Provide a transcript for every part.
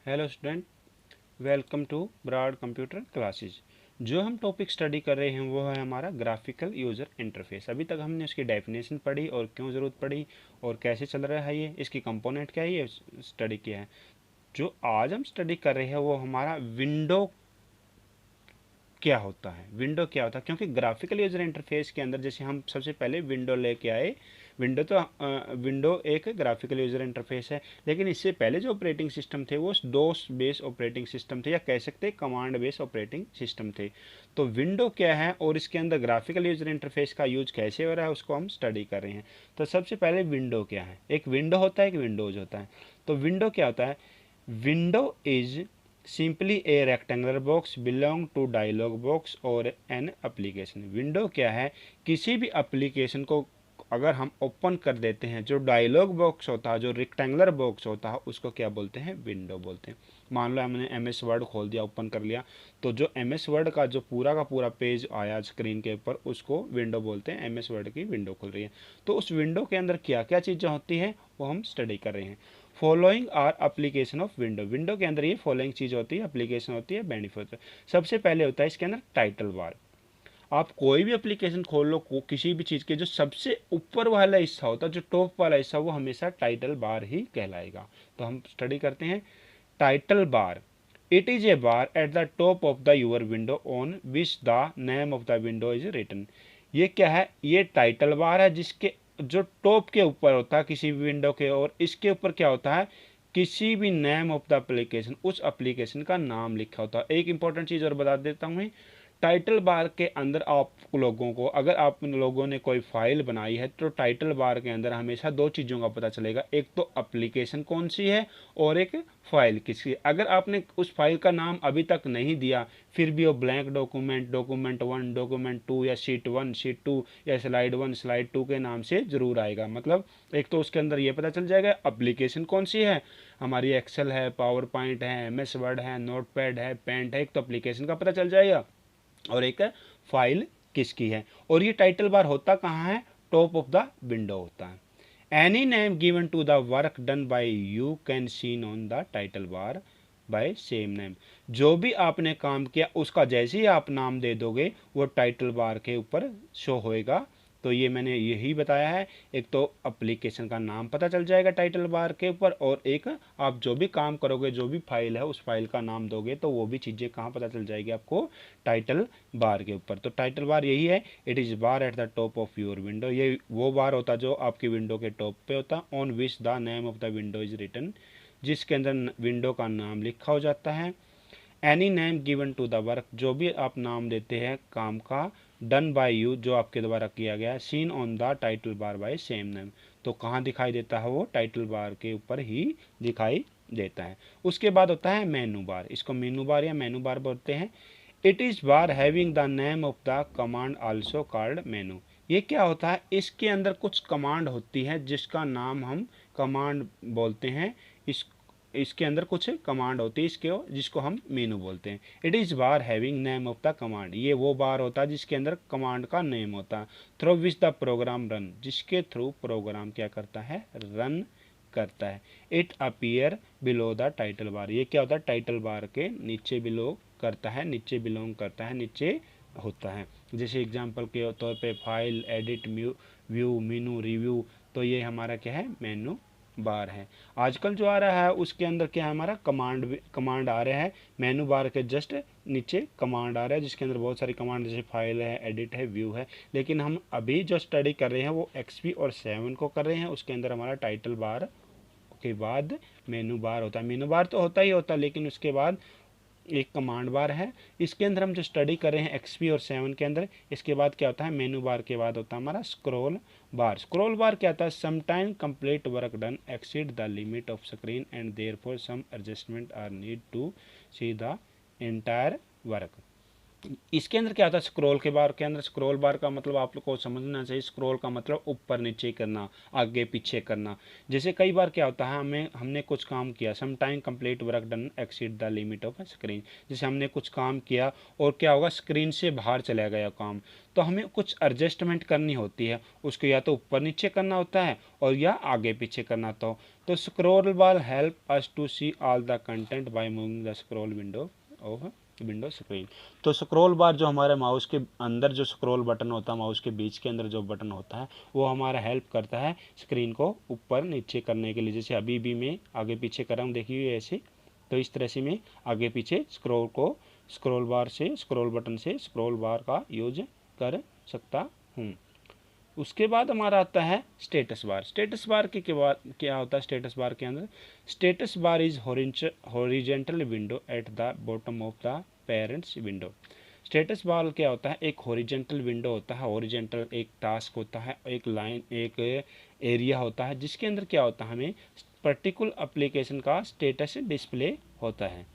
Hello student, welcome to Broad computer classes. जो हम topic study कर रहे हैं वो है हमारा ग्राफिकल यूज़र इंटरफेस। अभी तक हमने उसकी डेफिनेशन पढ़ी और क्यों ज़रूरत पड़ी और कैसे चल रहा है ये, इसकी कंपोनेंट क्या है, ये स्टडी किया है। जो आज हम स्टडी कर रहे हैं वो हमारा विंडो क्या होता है। विंडो क्या होता है, क्योंकि ग्राफिकल यूजर इंटरफेस के अंदर जैसे हम सबसे पहले विंडो लेके आए। विंडो एक ग्राफिकल यूजर इंटरफेस है, लेकिन इससे पहले जो ऑपरेटिंग सिस्टम थे वो डोस बेस ऑपरेटिंग सिस्टम थे, या कह सकते हैं कमांड बेस ऑपरेटिंग सिस्टम थे। तो विंडो क्या है और इसके अंदर ग्राफिकल यूजर इंटरफेस का यूज कैसे हो रहा है उसको हम स्टडी कर रहे हैं। तो सबसे पहले विंडो क्या है। एक विंडो होता है, एक विंडोज होता है। तो विंडो क्या होता है। Window is simply a rectangular box belong to dialog box और एन एप्लीकेशन। विंडो क्या है, किसी भी एप्लीकेशन को अगर हम ओपन कर देते हैं, जो डायलॉग बॉक्स होता है, जो रेक्टेंगुलर बॉक्स होता है, उसको क्या बोलते हैं, विंडो बोलते हैं। मान लो हमने एम एस वर्ड खोल दिया, ओपन कर लिया, तो जो एम एस वर्ड का जो पूरा का पूरा पेज आया स्क्रीन के ऊपर, उसको विंडो बोलते हैं। एम एस वर्ड की विंडो खुल रही है, तो उस विंडो के अंदर क्या क्या चीज़ें होती हैं वो हम स्टडी कर रहे हैं। Following are application of window. Window के अंदर ये फॉलोइंग चीज़ होती है, एप्लीकेशन होती है, बेनिफिट होता है। सबसे पहले होता है इसके अंदर टाइटल बार। आप कोई भी एप्लीकेशन खोल लो, किसी भी चीज़ के जो सबसे ऊपर वाला हिस्सा होता है, जो टॉप वाला हिस्सा, वो हमेशा टाइटल बार ही कहलाएगा। तो हम स्टडी करते हैं title bar. It is a bar at the top of the your window on which the name of the window is written. ये क्या है, ये टाइटल बार है जिसके जो टॉप के ऊपर होता है किसी भी विंडो के, और इसके ऊपर क्या होता है, किसी भी नेम ऑफ द एप्लीकेशन, उस एप्लीकेशन का नाम लिखा होता है। एक इंपॉर्टेंट चीज़ और बता देता हूँ, टाइटल बार के अंदर आप लोगों को, अगर आप लोगों ने कोई फाइल बनाई है, तो टाइटल बार के अंदर हमेशा दो चीज़ों का पता चलेगा। एक तो एप्लीकेशन कौन सी है और एक फाइल किसकी। अगर आपने उस फाइल का नाम अभी तक नहीं दिया, फिर भी वो ब्लैंक डॉक्यूमेंट, डॉक्यूमेंट 1, डॉक्यूमेंट 2, या शीट 1, शीट 2, या स्लाइड 1, स्लाइड 2 के नाम से ज़रूर आएगा। मतलब एक तो उसके अंदर ये पता चल जाएगा एप्लीकेशन कौन सी है, हमारी एक्सेल है, पावर पॉइंट है, एम एस वर्ड है, नोट पैड है, पेंट है। एक तो एप्लीकेशन का पता चल जाएगा और एक फाइल किसकी है। और ये टाइटल बार होता कहाँ है, टॉप ऑफ द विंडो होता है। Any name given to the work done by you can seen on the title bar by same name. जो भी आपने काम किया उसका जैसे ही आप नाम दे दोगे, वो टाइटल बार के ऊपर शो होएगा। तो ये मैंने यही बताया है, एक तो एप्लीकेशन का नाम पता चल जाएगा टाइटल बार के ऊपर, और एक आप जो भी काम करोगे, जो भी फाइल है, उस फाइल का नाम दोगे, तो वो भी चीज़ें कहाँ पता चल जाएगी आपको, टाइटल बार के ऊपर। तो टाइटल बार यही है, it is bar at the top of your window. ये वो बार होता जो आपकी विंडो के टॉप पे होता, on which the name of the window is written, जिसके अंदर विंडो का नाम लिखा हो जाता है। Any name given to the work, जो भी आप नाम देते हैं काम का, डन बाय यू, जो आपके द्वारा किया गया, seen on the title bar by same name. तो कहाँ दिखाई देता है, वो टाइटल बार के ऊपर ही दिखाई देता है। उसके बाद होता है मेनू बार। इसको मेनू बार या मेनू बार बोलते हैं। It is bar having the name of the command also called मेनू। ये क्या होता है, इसके अंदर कुछ कमांड होती है जिसका नाम हम कमांड बोलते हैं। इस इसके अंदर कुछ कमांड होती है इसके, जिसको हम मेनू बोलते हैं। It is bar having name of the command. ये वो बार होता है जिसके अंदर कमांड का नेम होता है। Through which the program run, जिसके थ्रू प्रोग्राम क्या करता है, रन करता है। It appear below the title बार। ये क्या होता है, टाइटल बार के नीचे बिलो करता है, नीचे बिलोंग करता है, नीचे होता है। जैसे एग्जांपल के तौर पे फाइल, एडिट, व्यू, मेनू, रिव्यू। तो ये हमारा क्या है, मेनू बार है। आजकल जो आ रहा है उसके अंदर क्या है, हमारा कमांड आ रहा है। मेनू बार के जस्ट नीचे कमांड आ रहा है, जिसके अंदर बहुत सारी कमांड, जैसे फाइल है, एडिट है, व्यू है। लेकिन हम अभी जो स्टडी कर रहे हैं वो एक्सपी और 7 को कर रहे हैं। उसके अंदर हमारा टाइटल बार के बाद मेनू बार होता है। मेनू बार तो होता ही होता है, लेकिन उसके बाद एक कमांड बार है। इसके अंदर हम जो स्टडी कर रहे हैं एक्सपी और 7 के अंदर, इसके बाद क्या होता है, मेनू बार के बाद होता है हमारा स्क्रॉल बार। स्क्रॉल बार क्या होता है, sometime complete work done exceed the limit of screen and therefore some adjustment are need to see the entire work. इसके अंदर क्या होता है, स्क्रॉल के बार के अंदर, स्क्रॉल बार का मतलब आप लोग को समझना चाहिए, स्क्रॉल का मतलब ऊपर नीचे करना, आगे पीछे करना। जैसे कई बार क्या होता है, हमने कुछ काम किया, some time complete work done exceed the limit of screen. जैसे हमने कुछ काम किया और क्या होगा, स्क्रीन से बाहर चला गया काम, तो हमें कुछ एडजस्टमेंट करनी होती है, उसको या तो ऊपर नीचे करना होता है और या आगे पीछे करना होता हो। तो scroll bar help us to see all the content by moving the scroll window of window screen. तो स्क्रॉल बार जो हमारे माउस के अंदर जो स्क्रॉल बटन होता है, माउस के बीच के अंदर जो बटन होता है, वो हमारा हेल्प करता है स्क्रीन को ऊपर नीचे करने के लिए। जैसे अभी भी मैं आगे पीछे कर रहा हूँ, देखिए ऐसे, तो इस तरह से मैं आगे पीछे स्क्रॉल बार से, स्क्रॉल बटन से स्क्रॉल बार का यूज कर सकता हूँ। उसके बाद हमारा आता है स्टेटस बार। स्टेटस बार के बाद क्या होता है, स्टेटस बार के अंदर, status bar is horizontal window at the bottom of the parents window. Status bar क्या होता है, एक हॉरिजेंटल विंडो होता है, हॉरिजेंटल एक टास्क होता है, एक लाइन, एक एरिया होता है, जिसके अंदर क्या होता है, हमें पर्टिकुलर एप्लीकेशन का स्टेटस डिस्प्ले होता है।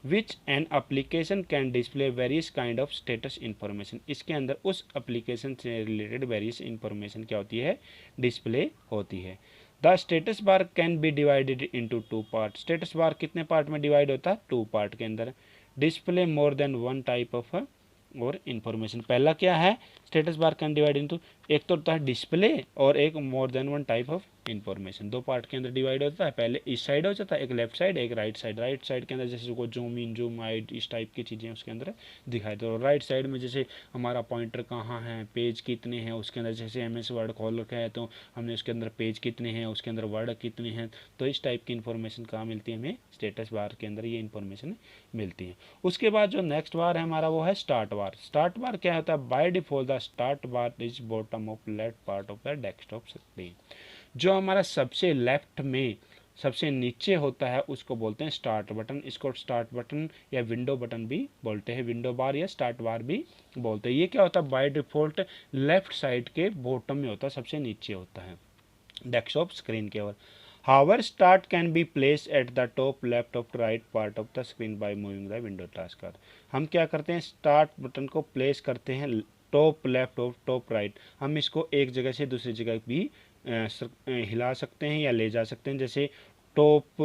विच an application can display various kind of status information. इसके अंदर उस एप्लीकेशन से रिलेटेड वेरियस इंफॉर्मेशन क्या होती है, डिस्प्ले होती है। The status bar can be divided into two part. Status bar कितने पार्ट में डिवाइड होता है, टू पार्ट के अंदर। Display more than one type of और इंफॉर्मेशन। पहला क्या है, status bar can divide into, एक तो होता है डिस्प्ले और एक more than one type of information. दो पार्ट के अंदर डिवाइड होता है, पहले इस साइड हो जाता है, एक लेफ्ट साइड एक राइट साइड। राइट साइड के अंदर जैसे को जूम इन जूम आउट इस टाइप की चीज़ें उसके अंदर दिखाई दे। और राइट साइड में जैसे हमारा पॉइंटर कहाँ है, पेज कितने हैं उसके अंदर, जैसे MS वर्ड खोल रखा है तो हमने उसके अंदर पेज कितने हैं, उसके अंदर वर्ड कितने हैं, तो इस टाइप की इन्फॉर्मेशन कहाँ मिलती है, हमें स्टेटस बार के अंदर ये इन्फॉर्मेशन मिलती है। उसके बाद जो नेक्स्ट बार है हमारा वो है स्टार्ट बार। स्टार्ट बार क्या होता है, by default the start bar is bottom of left part of the desktop screen. जो हमारा सबसे लेफ्ट में सबसे नीचे होता है उसको बोलते हैं स्टार्ट बटन। इसको स्टार्ट बटन या विंडो बटन भी बोलते हैं, विंडो बार या स्टार्ट बार भी बोलते हैं। ये क्या होता है, बाय डिफॉल्ट लेफ्ट साइड के बॉटम में होता है, सबसे नीचे होता है डेस्कटॉप स्क्रीन के ओर। Hover start can be place at the top left of right part of the screen by moving the window task. हम क्या करते हैं, स्टार्ट बटन को प्लेस करते हैं टॉप लेफ्ट और टॉप राइट। हम इसको एक जगह से दूसरी जगह भी हिला सकते हैं या ले जा सकते हैं। जैसे टॉप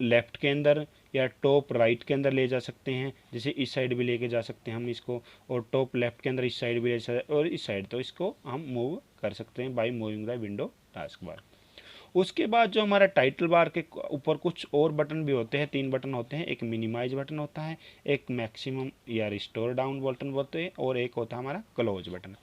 लेफ्ट के अंदर या टॉप राइट के अंदर ले जा सकते हैं, जैसे इस साइड भी लेके जा सकते हैं हम इसको, और टॉप लेफ्ट के अंदर इस साइड भी ले सकते हैं और इस साइड, तो इसको हम मूव कर सकते हैं bye moving the window task bar. उसके बाद जो हमारा टाइटल बार के ऊपर कुछ और बटन भी होते हैं, तीन बटन होते हैं। एक मिनिमाइज बटन होता है, एक मैक्सिमम या रिस्टोर डाउन बटन बोलते हैं, और एक होता है हमारा क्लोज बटन।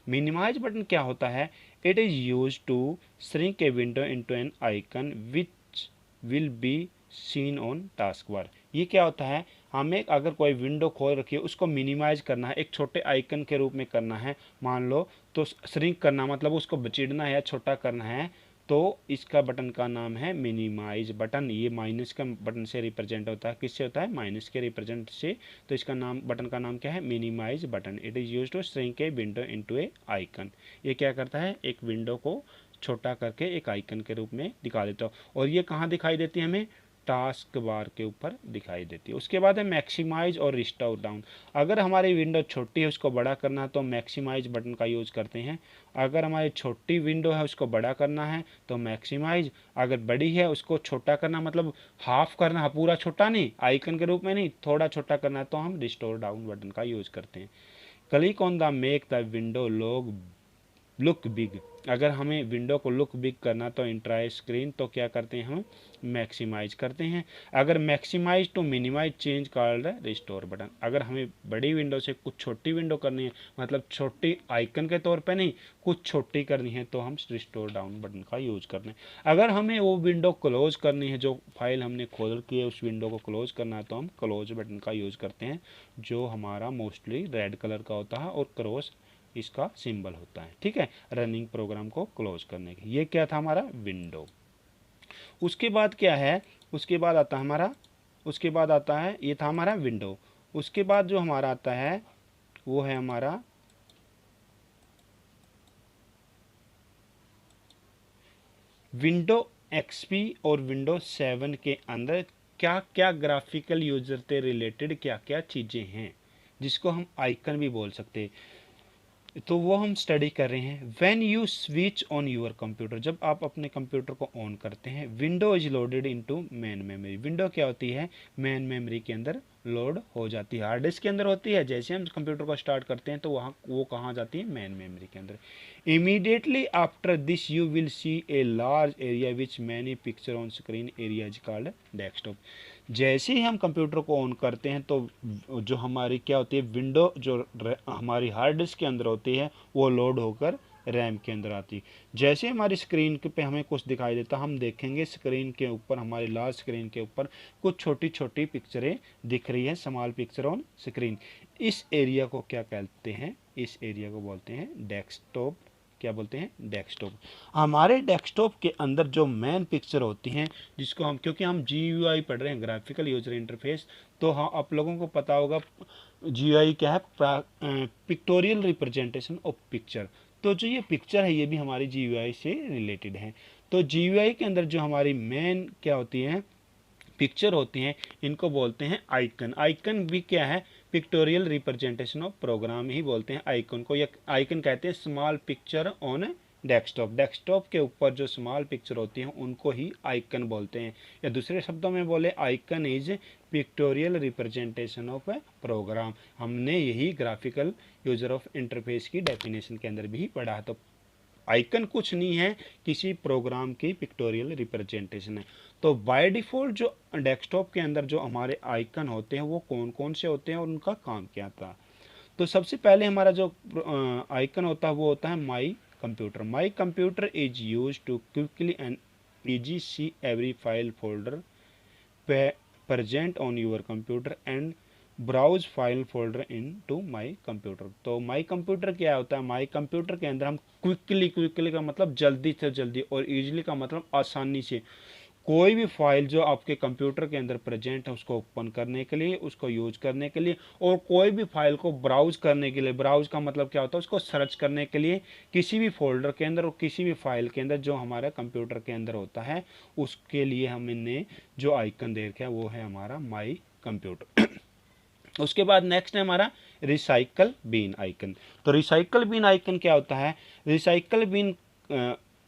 मिनिमाइज बटन क्या होता है, it is use to shrink a window into an icon which will be seen on taskbar. ये क्या होता है, हमें अगर कोई विंडो खोल रखी है उसको मिनिमाइज करना है, एक छोटे आइकन के रूप में करना है मान लो, तो श्रिंक करना मतलब उसको बचीड़ना है या छोटा करना है, तो इसका बटन का नाम है मिनिमाइज बटन। ये माइनस का बटन से रिप्रेजेंट होता है, किससे होता है, माइनस के रिप्रेजेंट से। तो इसका नाम, बटन का नाम क्या है, minimise button. It is use to shrink a window into a icon. ये क्या करता है, एक विंडो को छोटा करके एक आइकन के रूप में दिखा देता हो। और ये कहाँ दिखाई देती है, हमें टास्क बार के ऊपर दिखाई देती है। उसके बाद है मैक्सिमाइज और रिस्टोर डाउन। अगर हमारी विंडो छोटी है उसको बड़ा करना है तो मैक्सिमाइज बटन का यूज़ करते हैं। अगर हमारी छोटी विंडो है उसको बड़ा करना है तो मैक्सिमाइज, अगर बड़ी है उसको छोटा करना मतलब हाफ करना है, पूरा छोटा नहीं, आइकन के रूप में नहीं, थोड़ा छोटा करना है तो हम रिस्टोर डाउन बटन का यूज़ करते हैं। Click on the make the window look big. अगर हमें विंडो को लुक बिग करना तो इंट्राई स्क्रीन, तो क्या करते हैं, हम मैक्सिमाइज करते हैं। अगर maximise to minimise change called restore button. अगर हमें बड़ी विंडो से कुछ छोटी विंडो करनी है, मतलब छोटी आइकन के तौर पे नहीं, कुछ छोटी करनी है, तो हम रिस्टोर डाउन बटन का यूज करते हैं। अगर हमें वो विंडो क्लोज करनी है, जो फाइल हमने खोल रखी है उस विंडो को क्लोज करना है, तो हम क्लोज बटन का यूज करते हैं, जो हमारा मोस्टली रेड कलर का होता है और क्रॉस इसका सिंबल होता है। ठीक है, रनिंग प्रोग्राम को क्लोज करने के। ये क्या था हमारा विंडो। उसके बाद क्या है, उसके बाद आता है हमारा, उसके बाद आता है, ये था हमारा विंडो। उसके बाद जो हमारा आता है वो है हमारा विंडो XP और विंडो 7 के अंदर क्या क्या ग्राफिकल यूजर से रिलेटेड क्या क्या चीज़ें हैं। जिसको हम आइकन भी बोल सकते हैं, तो वो हम स्टडी कर रहे हैं। When you switch on your computer, जब आप अपने कंप्यूटर को ऑन करते हैं, window is loaded into main memory. Window क्या होती है, मेन मेमोरी के अंदर लोड हो जाती है, हार्ड डिस्क के अंदर होती है। जैसे हम कंप्यूटर को स्टार्ट करते हैं तो वहाँ वो कहाँ जाती है, मेन मेमोरी के अंदर। Immediately after this you will see a large area which many picture on screen, area is called desktop. जैसे ही हम कंप्यूटर को ऑन करते हैं तो जो हमारी क्या होती है, विंडो जो हमारी हार्ड डिस्क के अंदर होती है वो लोड होकर रैम के अंदर आती है। जैसे हमारी स्क्रीन पे हमें कुछ दिखाई देता, हम देखेंगे स्क्रीन के ऊपर, हमारी लार्ज स्क्रीन के ऊपर कुछ छोटी छोटी पिक्चरें दिख रही है, स्मॉल पिक्चर ऑन स्क्रीन। इस एरिया को क्या कहते हैं, इस एरिया को बोलते हैं डेस्कटॉप। क्या बोलते हैं, डेस्कटॉप। हमारे डेस्कटॉप के अंदर जो मेन पिक्चर होती हैं, जिसको हम, क्योंकि हम GUI पढ़ रहे हैं, ग्राफिकल यूजर इंटरफेस, तो हाँ आप लोगों को पता होगा GUI क्या है, पिक्टोरियल रिप्रेजेंटेशन ऑफ पिक्चर। तो जो ये पिक्चर है ये भी हमारी GUI से रिलेटेड है। तो GUI के अंदर जो हमारी मेन क्या होती है, पिक्चर होती हैं, इनको बोलते हैं आइकन। आइकन भी क्या है, पिक्टोरियल रिप्रेजेंटेशन ऑफ प्रोग्राम ही बोलते हैं आइकन को, या आइकन कहते हैं small picture on desktop. Desktop के ऊपर जो स्मॉल पिक्चर होती हैं उनको ही आइकन बोलते हैं, या दूसरे शब्दों में बोले icon is pictorial representation of program. हमने यही ग्राफिकल यूजर ऑफ इंटरफेस की डेफिनेशन के अंदर भी पढ़ा। तो आइकन कुछ नहीं है, किसी प्रोग्राम की पिक्टोरियल रिप्रेजेंटेशन है। तो बाय डिफ़ॉल्ट जो डेस्कटॉप के अंदर जो हमारे आइकन होते हैं वो कौन कौन से होते हैं और उनका काम क्या था। तो सबसे पहले हमारा जो आइकन होता है वो होता है my computer. My computer is use to quickly and easy see every file folder present on your computer and browse file folder in to my computer. तो माई कंप्यूटर क्या होता है, माई कंप्यूटर के अंदर हम क्विकली का मतलब जल्दी से जल्दी, और ईजिली का मतलब आसानी से, कोई भी फाइल जो आपके कंप्यूटर के अंदर प्रेजेंट है उसको ओपन करने के लिए, उसको यूज करने के लिए, और कोई भी फाइल को ब्राउज करने के लिए। ब्राउज का मतलब क्या होता है, उसको सर्च करने के लिए किसी भी फोल्डर के अंदर और किसी भी फाइल के अंदर जो हमारे कंप्यूटर के अंदर होता है, उसके लिए हमने जो आइकन दे रखा है वो है हमारा माई कंप्यूटर। उसके बाद नेक्स्ट है हमारा रिसाइकल बीन आइकन। तो रिसाइकल बीन आइकन क्या होता है, recycle bin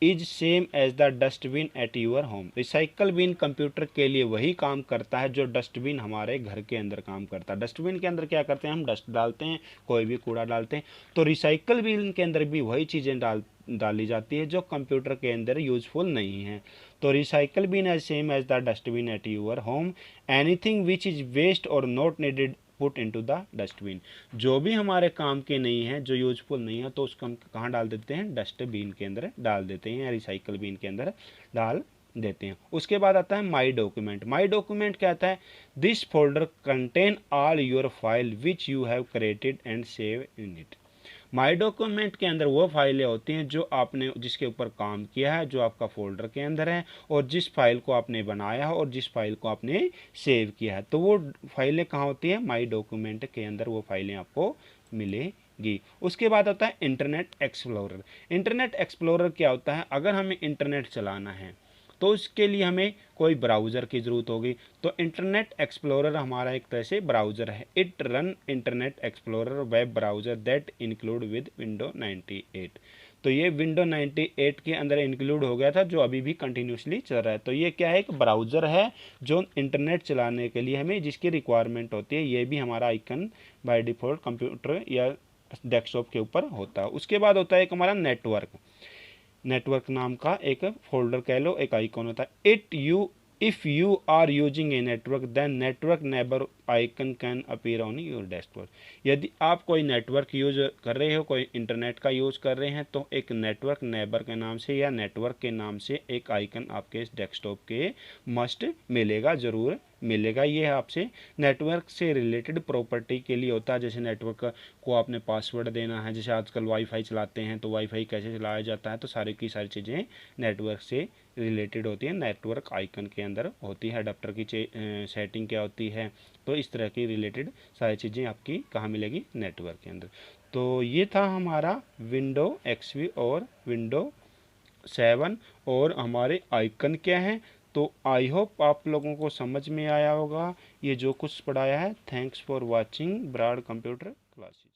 is same as the dustbin at your home. Recycle bin computer के लिए वही काम करता है जो डस्टबिन हमारे घर के अंदर काम करता है। डस्टबिन के अंदर क्या करते हैं, हम डस्ट डालते हैं, कोई भी कूड़ा डालते हैं। तो रिसाइकल बीन के अंदर भी वही चीज़ें डाली जाती है जो कंप्यूटर के अंदर यूजफुल नहीं है। तो recycle bin as same as the dustbin at your home, anything which is waste और not needed put into the dustbin. जो भी हमारे काम के नहीं है, जो यूजफुल नहीं है, तो उसको हम कहाँ डाल देते हैं, डस्टबिन के अंदर डाल देते हैं, या रिसाइकल बिन के अंदर डाल देते हैं। उसके बाद आता है माई डॉक्यूमेंट। माई डॉक्यूमेंट क्या आता है, this folder contain all your file which you have created and save in it. My document के अंदर वो फाइलें होती हैं जो आपने, जिसके ऊपर काम किया है, जो आपका फोल्डर के अंदर है, और जिस फाइल को आपने बनाया है और जिस फाइल को आपने सेव किया है। तो वो फाइलें कहाँ होती हैं, माई डॉक्यूमेंट के अंदर वो फाइलें आपको मिलेगी। उसके बाद आता है इंटरनेट एक्सप्लोरर। इंटरनेट एक्सप्लोरर क्या होता है, अगर हमें इंटरनेट चलाना है तो उसके लिए हमें कोई ब्राउज़र की ज़रूरत होगी। तो इंटरनेट एक्सप्लोरर हमारा एक तरह से ब्राउज़र है। It run internet explorer web browser that include with window 98। तो ये विंडो 98 के अंदर इंक्लूड हो गया था, जो अभी भी कंटिन्यूसली चल रहा है। तो ये क्या है, एक ब्राउज़र है जो इंटरनेट चलाने के लिए हमें जिसकी रिक्वायरमेंट होती है। ये भी हमारा आइकन बाय डिफ़ॉल्ट कंप्यूटर या डेस्कटॉप के ऊपर होता है। उसके बाद होता है एक हमारा नेटवर्क। नेटवर्क नाम का एक फोल्डर कह लो, एक आइकॉन होता है। If you are using a network then network neighbour icon can appear on your desktop. यदि आप कोई नेटवर्क यूज कर रहे हो, कोई इंटरनेट का यूज़ कर रहे हैं, तो एक नेटवर्क नेबर के नाम से या नेटवर्क के नाम से एक आइकन आपके डेस्कटॉप के मस्ट मिलेगा, ज़रूर मिलेगा। ये आपसे नेटवर्क से रिलेटेड प्रॉपर्टी के लिए होता है। जैसे नेटवर्क को आपने पासवर्ड देना है, जैसे आजकल वाईफाई चलाते हैं तो वाईफाई कैसे चलाया जाता है, तो सारी की सारी चीज़ें नेटवर्क से रिलेटेड होती है, नेटवर्क आइकन के अंदर होती है। अडाप्टर की सेटिंग क्या होती है, तो इस तरह की रिलेटेड सारी चीज़ें आपकी कहाँ मिलेगी, नेटवर्क के अंदर। तो ये था हमारा विंडो एक्सपी और विंडो 7 और हमारे आइकन क्या हैं। तो आई होप आप लोगों को समझ में आया होगा ये जो कुछ पढ़ाया है। Thanks for watching Broad computer classes.